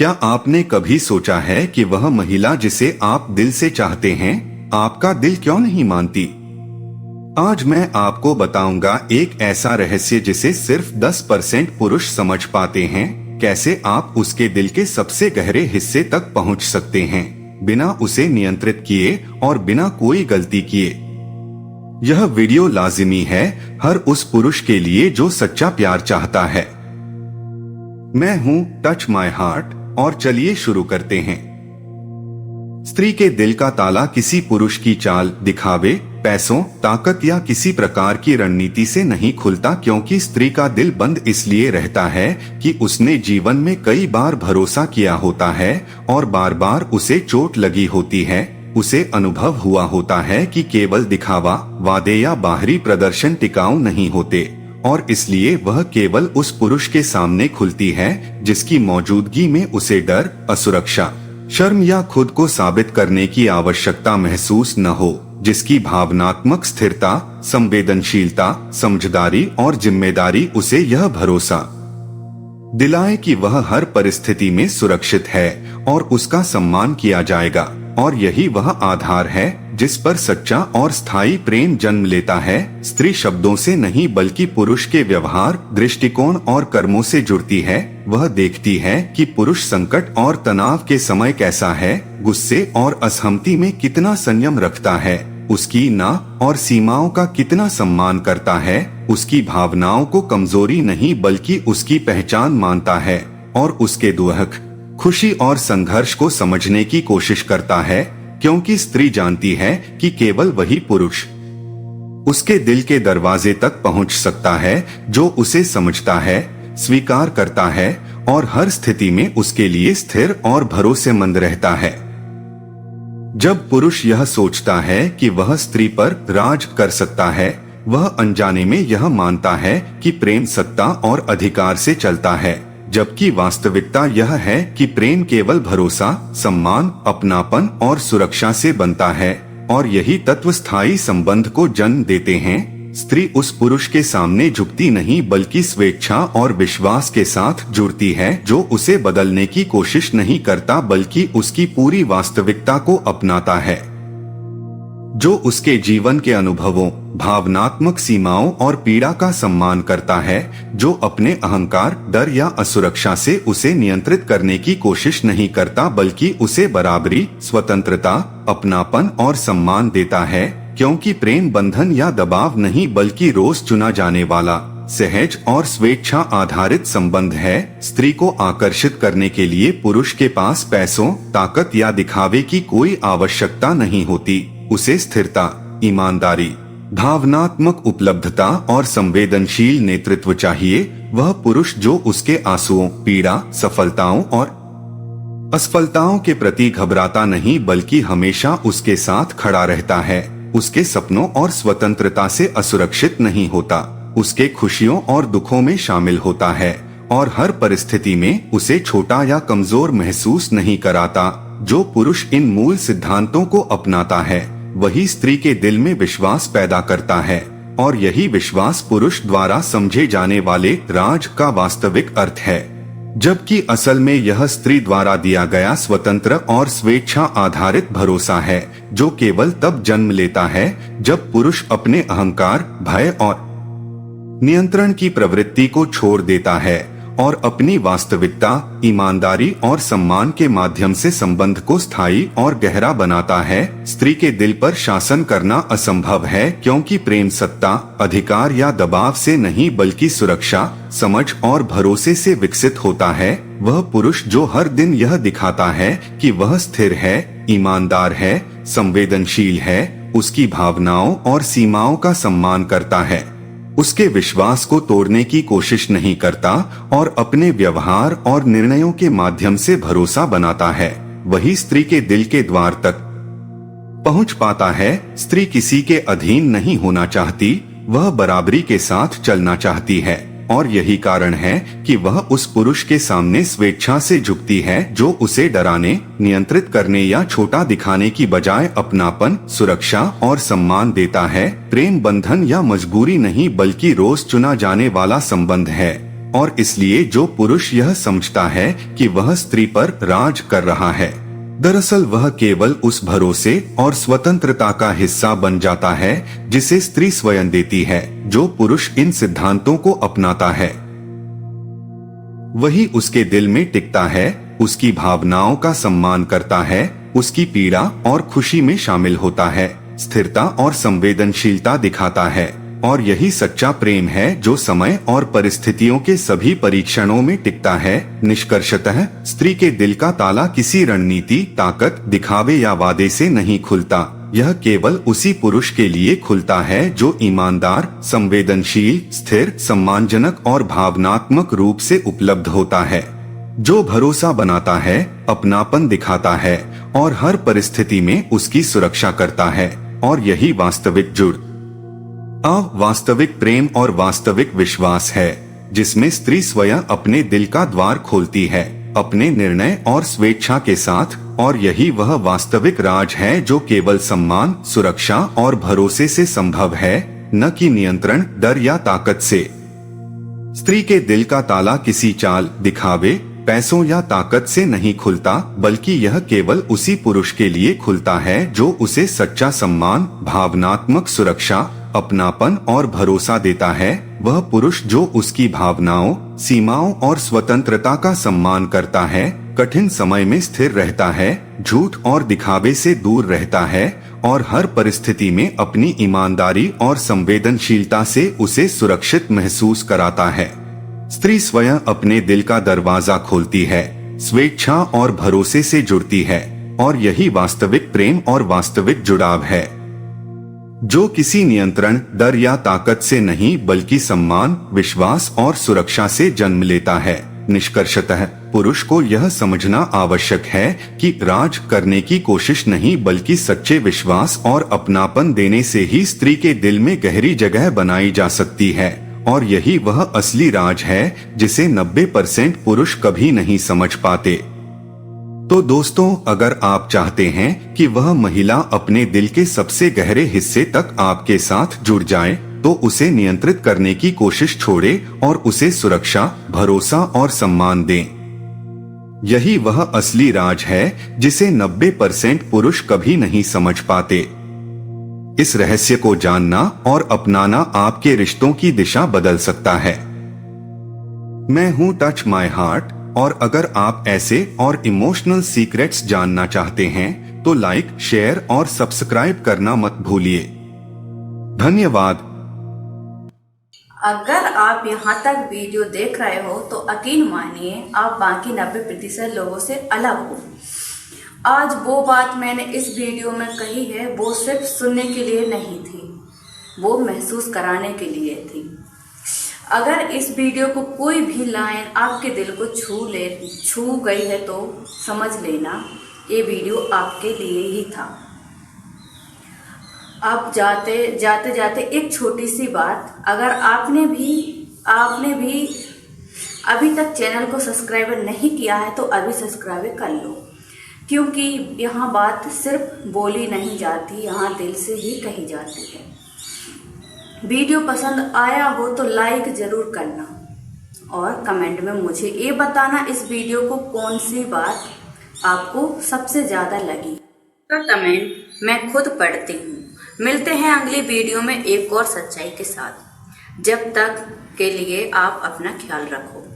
क्या आपने कभी सोचा है कि वह महिला जिसे आप दिल से चाहते हैं, आपका दिल क्यों नहीं मानती? आज मैं आपको बताऊंगा एक ऐसा रहस्य जिसे सिर्फ 10% पुरुष समझ पाते हैं। कैसे आप उसके दिल के सबसे गहरे हिस्से तक पहुंच सकते हैं, बिना उसे नियंत्रित किए और बिना कोई गलती किए। यह वीडियो लाजिमी है हर उस पुरुष के लिए जो सच्चा प्यार चाहता है। मैं हूं टच माय हार्ट और चलिए शुरू करते हैं। स्त्री के दिल का ताला किसी पुरुष की चाल, दिखावे, पैसों, ताकत या किसी प्रकार की रणनीति से नहीं खुलता, क्योंकि स्त्री का दिल बंद इसलिए रहता है कि उसने जीवन में कई बार भरोसा किया होता है और बार बार उसे चोट लगी होती है। उसे अनुभव हुआ होता है कि केवल दिखावा, वादे या बाहरी प्रदर्शन टिकाऊ नहीं होते और इसलिए वह केवल उस पुरुष के सामने खुलती है जिसकी मौजूदगी में उसे डर, असुरक्षा, शर्म या खुद को साबित करने की आवश्यकता महसूस न हो, जिसकी भावनात्मक स्थिरता, संवेदनशीलता, समझदारी और जिम्मेदारी उसे यह भरोसा दिलाए कि वह हर परिस्थिति में सुरक्षित है और उसका सम्मान किया जाएगा। और यही वह आधार है जिस पर सच्चा और स्थायी प्रेम जन्म लेता है। स्त्री शब्दों से नहीं बल्कि पुरुष के व्यवहार, दृष्टिकोण और कर्मों से जुड़ती है। वह देखती है कि पुरुष संकट और तनाव के समय कैसा है, गुस्से और असहमति में कितना संयम रखता है, उसकी ना और सीमाओं का कितना सम्मान करता है, उसकी भावनाओं को कमजोरी नहीं बल्कि उसकी पहचान मानता है और उसके दुख, खुशी और संघर्ष को समझने की कोशिश करता है, क्योंकि स्त्री जानती है कि केवल वही पुरुष उसके दिल के दरवाजे तक पहुंच सकता है जो उसे समझता है, स्वीकार करता है और हर स्थिति में उसके लिए स्थिर और भरोसेमंद रहता है। जब पुरुष यह सोचता है कि वह स्त्री पर राज कर सकता है, वह अनजाने में यह मानता है कि प्रेम सत्ता और अधिकार से चलता है, जबकि वास्तविकता यह है कि प्रेम केवल भरोसा, सम्मान, अपनापन और सुरक्षा से बनता है और यही तत्व स्थायी संबंध को जन्म देते हैं। स्त्री उस पुरुष के सामने झुकती नहीं बल्कि स्वेच्छा और विश्वास के साथ जुड़ती है, जो उसे बदलने की कोशिश नहीं करता बल्कि उसकी पूरी वास्तविकता को अपनाता है, जो उसके जीवन के अनुभवों, भावनात्मक सीमाओं और पीड़ा का सम्मान करता है, जो अपने अहंकार, डर या असुरक्षा से उसे नियंत्रित करने की कोशिश नहीं करता बल्कि उसे बराबरी, स्वतंत्रता, अपनापन और सम्मान देता है, क्योंकि प्रेम बंधन या दबाव नहीं बल्कि रोज चुना जाने वाला, सहज और स्वेच्छा आधारित संबंध है। स्त्री को आकर्षित करने के लिए पुरुष के पास पैसों, ताकत या दिखावे की कोई आवश्यकता नहीं होती। उसे स्थिरता, ईमानदारी, भावनात्मक उपलब्धता और संवेदनशील नेतृत्व चाहिए। वह पुरुष जो उसके आंसुओं, पीड़ा, सफलताओं और असफलताओं के प्रति घबराता नहीं बल्कि हमेशा उसके साथ खड़ा रहता है, उसके सपनों और स्वतंत्रता से असुरक्षित नहीं होता, उसके खुशियों और दुखों में शामिल होता है और हर परिस्थिति में उसे छोटा या कमजोर महसूस नहीं कराता। जो पुरुष इन मूल सिद्धांतों को अपनाता है वही स्त्री के दिल में विश्वास पैदा करता है और यही विश्वास पुरुष द्वारा समझे जाने वाले राज का वास्तविक अर्थ है, जबकि असल में यह स्त्री द्वारा दिया गया स्वतंत्र और स्वेच्छा आधारित भरोसा है, जो केवल तब जन्म लेता है जब पुरुष अपने अहंकार, भय और नियंत्रण की प्रवृत्ति को छोड़ देता है और अपनी वास्तविकता, ईमानदारी और सम्मान के माध्यम से संबंध को स्थायी और गहरा बनाता है। स्त्री के दिल पर शासन करना असंभव है, क्योंकि प्रेम सत्ता, अधिकार या दबाव से नहीं बल्कि सुरक्षा, समझ और भरोसे से विकसित होता है। वह पुरुष जो हर दिन यह दिखाता है कि वह स्थिर है, ईमानदार है, संवेदनशील है, उसकी भावनाओं और सीमाओं का सम्मान करता है, उसके विश्वास को तोड़ने की कोशिश नहीं करता और अपने व्यवहार और निर्णयों के माध्यम से भरोसा बनाता है, वही स्त्री के दिल के द्वार तक पहुंच पाता है। स्त्री किसी के अधीन नहीं होना चाहती, वह बराबरी के साथ चलना चाहती है और यही कारण है कि वह उस पुरुष के सामने स्वेच्छा से झुकती है जो उसे डराने, नियंत्रित करने या छोटा दिखाने की बजाय अपनापन, सुरक्षा और सम्मान देता है। प्रेम बंधन या मजबूरी नहीं बल्कि रोज चुना जाने वाला संबंध है। और इसलिए जो पुरुष यह समझता है कि वह स्त्री पर राज कर रहा है, दरअसल वह केवल उस भरोसे और स्वतंत्रता का हिस्सा बन जाता है जिसे स्त्री स्वयं देती है। जो पुरुष इन सिद्धांतों को अपनाता है वही उसके दिल में टिकता है, उसकी भावनाओं का सम्मान करता है, उसकी पीड़ा और खुशी में शामिल होता है, स्थिरता और संवेदनशीलता दिखाता है। और यही सच्चा प्रेम है जो समय और परिस्थितियों के सभी परीक्षणों में टिकता है। निष्कर्षतः स्त्री के दिल का ताला किसी रणनीति, ताकत, दिखावे या वादे से नहीं खुलता। यह केवल उसी पुरुष के लिए खुलता है जो ईमानदार, संवेदनशील, स्थिर, सम्मानजनक और भावनात्मक रूप से उपलब्ध होता है, जो भरोसा बनाता है, अपनापन दिखाता है और हर परिस्थिति में उसकी सुरक्षा करता है। और यही वास्तविक जुड़, वास्तविक प्रेम और वास्तविक विश्वास है, जिसमें स्त्री स्वयं अपने दिल का द्वार खोलती है, अपने निर्णय और स्वेच्छा के साथ। और यही वह वास्तविक राज है जो केवल सम्मान, सुरक्षा और भरोसे से संभव है, न कि नियंत्रण, डर या ताकत से। स्त्री के दिल का ताला किसी चाल, दिखावे, पैसों या ताकत से नहीं खुलता, बल्कि यह केवल उसी पुरुष के लिए खुलता है जो उसे सच्चा सम्मान, भावनात्मक सुरक्षा, अपनापन और भरोसा देता है। वह पुरुष जो उसकी भावनाओं, सीमाओं और स्वतंत्रता का सम्मान करता है, कठिन समय में स्थिर रहता है, झूठ और दिखावे से दूर रहता है और हर परिस्थिति में अपनी ईमानदारी और संवेदनशीलता से उसे सुरक्षित महसूस कराता है। स्त्री स्वयं अपने दिल का दरवाजा खोलती है, स्वेच्छा और भरोसे से जुड़ती है, और यही वास्तविक प्रेम और वास्तविक जुड़ाव है, जो किसी नियंत्रण, डर या ताकत से नहीं बल्कि सम्मान, विश्वास और सुरक्षा से जन्म लेता है। निष्कर्षतः पुरुष को यह समझना आवश्यक है कि राज करने की कोशिश नहीं बल्कि सच्चे विश्वास और अपनापन देने से ही स्त्री के दिल में गहरी जगह बनाई जा सकती है। और यही वह असली राज है जिसे 90% पुरुष कभी नहीं समझ पाते। तो दोस्तों, अगर आप चाहते हैं कि वह महिला अपने दिल के सबसे गहरे हिस्से तक आपके साथ जुड़ जाए, तो उसे नियंत्रित करने की कोशिश छोड़े और उसे सुरक्षा, भरोसा और सम्मान दें। यही वह असली राज है जिसे 90% पुरुष कभी नहीं समझ पाते। इस रहस्य को जानना और अपनाना आपके रिश्तों की दिशा बदल सकता है। मैं हूं टच माय हार्ट, और अगर आप ऐसे और इमोशनल सीक्रेट्स जानना चाहते हैं तो लाइक, शेयर और सब्सक्राइब करना मत भूलिए। धन्यवाद। अगर आप यहाँ तक वीडियो देख रहे हो तो यकीन मानिए आप बाकी 90% लोगों से अलग हो। आज वो बात मैंने इस वीडियो में कही है वो सिर्फ सुनने के लिए नहीं थी, वो महसूस कराने के लिए थी। अगर इस वीडियो को कोई भी लाइन आपके दिल को छू गई है तो समझ लेना ये वीडियो आपके लिए ही था। अब जाते जाते एक छोटी सी बात, अगर आपने भी अभी तक चैनल को सब्सक्राइब नहीं किया है तो अभी सब्सक्राइब कर लो, क्योंकि यहाँ बात सिर्फ बोली नहीं जाती, यहाँ दिल से ही कही जाती है। वीडियो पसंद आया हो तो लाइक जरूर करना और कमेंट में मुझे ये बताना इस वीडियो को कौन सी बात आपको सबसे ज़्यादा लगी। तो कमेंट मैं खुद पढ़ती हूँ। मिलते हैं अगली वीडियो में एक और सच्चाई के साथ। जब तक के लिए आप अपना ख्याल रखो।